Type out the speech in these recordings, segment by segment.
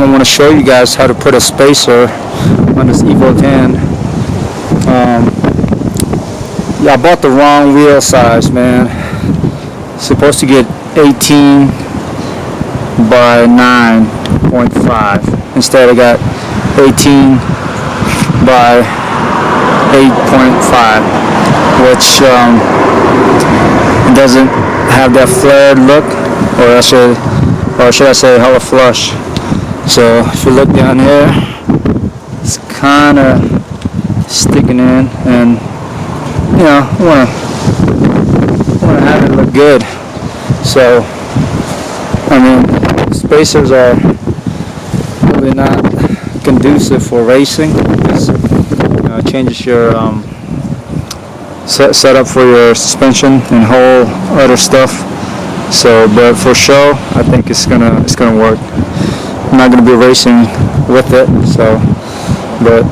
I want to show you guys how to put a spacer on this Evo 10. Yeah, I bought the wrong wheel size, man. It's supposed to get 18 by 9.5. Instead I got 18 by 8.5, which doesn't have that flared look, or should I say hella flush. So if you look down here, it's kind of sticking in, and you know, I want to have it look good. So I mean, spacers are really not conducive for racing. It changes your setup for your suspension and whole other stuff. So, but for show, I think it's gonna work. I'm not gonna be racing with it. So, but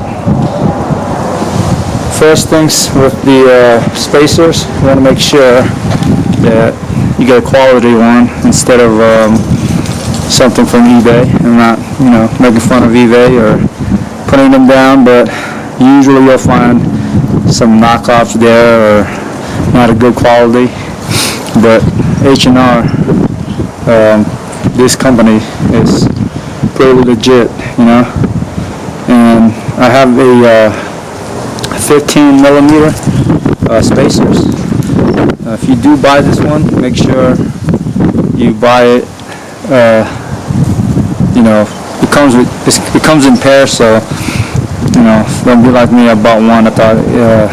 first things with the spacers, you want to make sure that you get a quality one instead of something from eBay. I'm not, making fun of eBay or putting them down, but usually you'll find some knockoffs there or not a good quality. But H&R, this company is pretty legit, and I have a 15 millimeter spacers. If you do buy this one, make sure you buy it. It comes in pairs, so don't be like me. I bought one. I thought it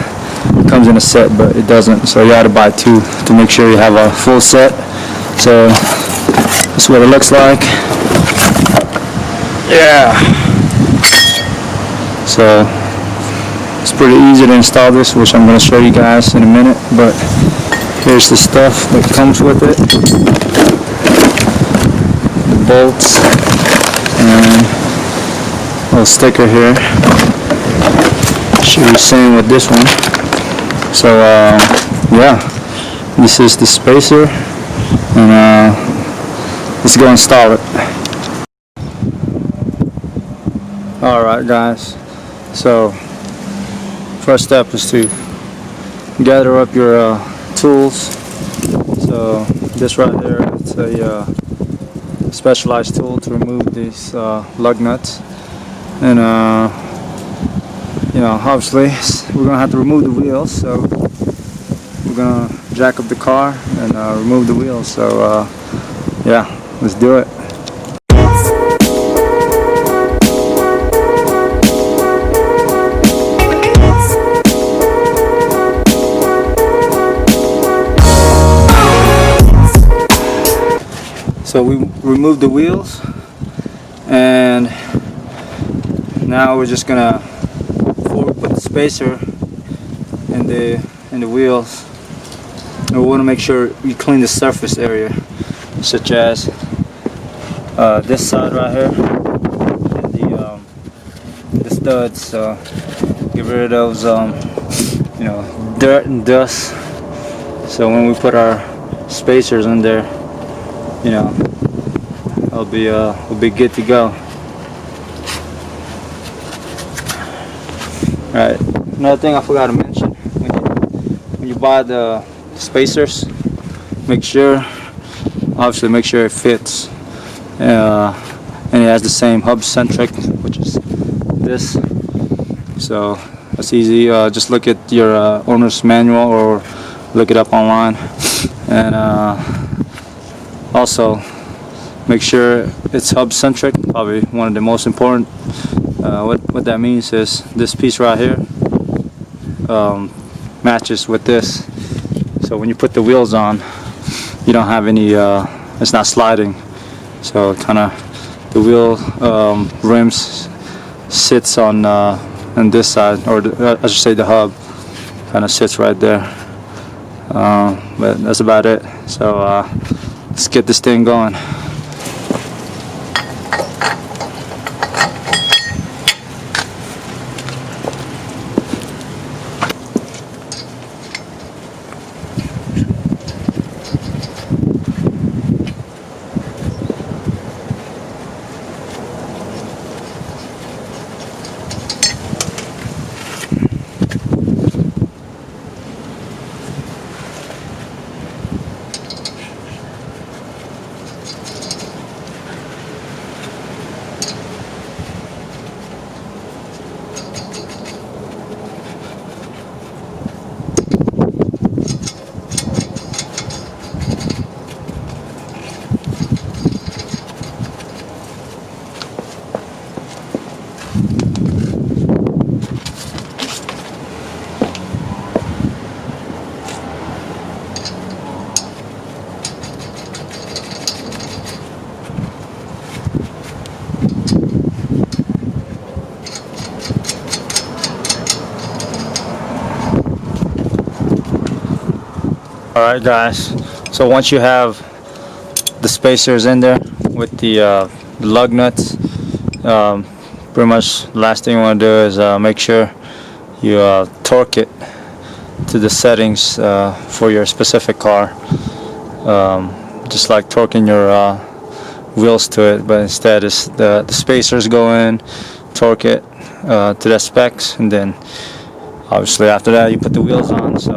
comes in a set, but it doesn't. So you got to buy two to make sure you have a full set. So this is what it looks like. Yeah. So it's pretty easy to install this, which I'm going to show you guys in a minute. But here's the stuff that comes with it: the bolts and a little sticker here. Should be same with this one. So yeah, this is the spacer, and let's go install it. Alright guys, so first step is to gather up your tools. So this right here, it's a specialized tool to remove these lug nuts, and obviously we're gonna have to remove the wheels, so we're gonna jack up the car and remove the wheels. So yeah, let's do it. So we removed the wheels, and now we're just gonna put the spacer in the wheels, and we want to make sure we clean the surface area, such as this side right here and the studs. So get rid of those dirt and dust, so when we put our spacers in there, we'll be good to go. Right. Another thing I forgot to mention: when you buy the spacers, make sure it fits, and it has the same hub centric, which is this. So that's easy. Just look at your owner's manual or look it up online, and also make sure it's hub centric. Probably one of the most important. What that means is this piece right here matches with this, so when you put the wheels on, you don't have any it's not sliding. So kind of the wheel rims sits on this side, or I should say the hub kind of sits right there. But that's about it. So let's get this thing going. Alright guys, so once you have the spacers in there with the lug nuts, pretty much the last thing you want to do is make sure you torque it to the settings for your specific car, just like torquing your wheels to it, but instead it's the spacers go in, torque it to the specs, and then obviously after that you put the wheels on. So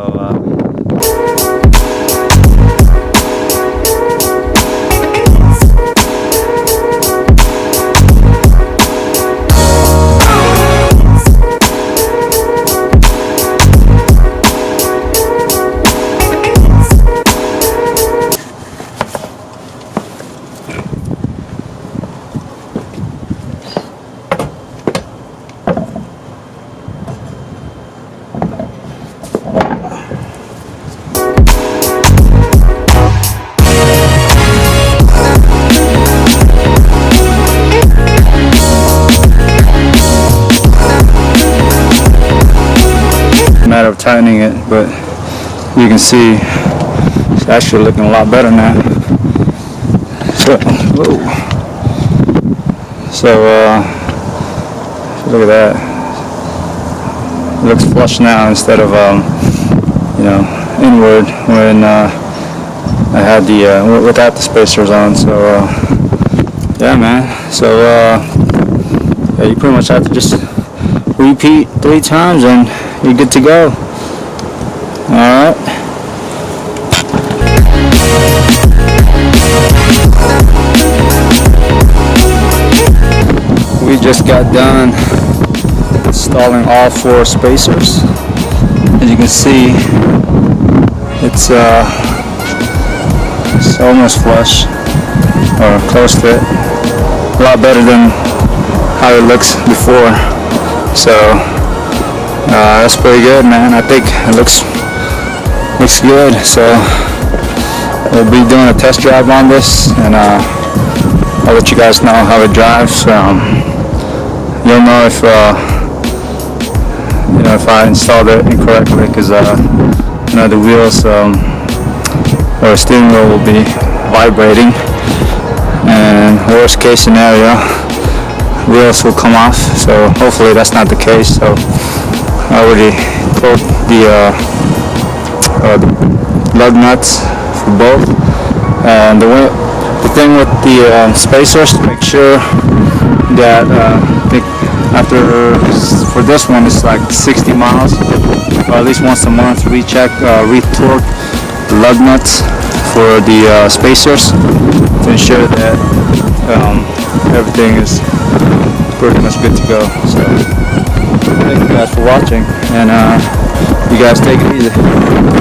matter of tightening it, but you can see it's actually looking a lot better now. So look at that, it looks flush now instead of you know, inward when I had the without the spacers on. So yeah man, so yeah, you pretty much have to just repeat 3 times and you're good to go. Alright. We just got done installing all 4 spacers. As you can see, it's almost flush or close to it. A lot better than how it looks before. So that's pretty good, man. I think it looks good. So we'll be doing a test drive on this, and I'll let you guys know how it drives. You'll know if you know, if I installed it incorrectly, because you know, the wheels or steering wheel will be vibrating, and worst case scenario, wheels will come off. So hopefully that's not the case. So I already torqued the lug nuts for both, and the thing with the spacers, to make sure that for this one it's like 60 miles, or at least once a month recheck, retorque the lug nuts for the spacers to ensure that everything is pretty much good to go. So thank you guys for watching, and you guys take it easy.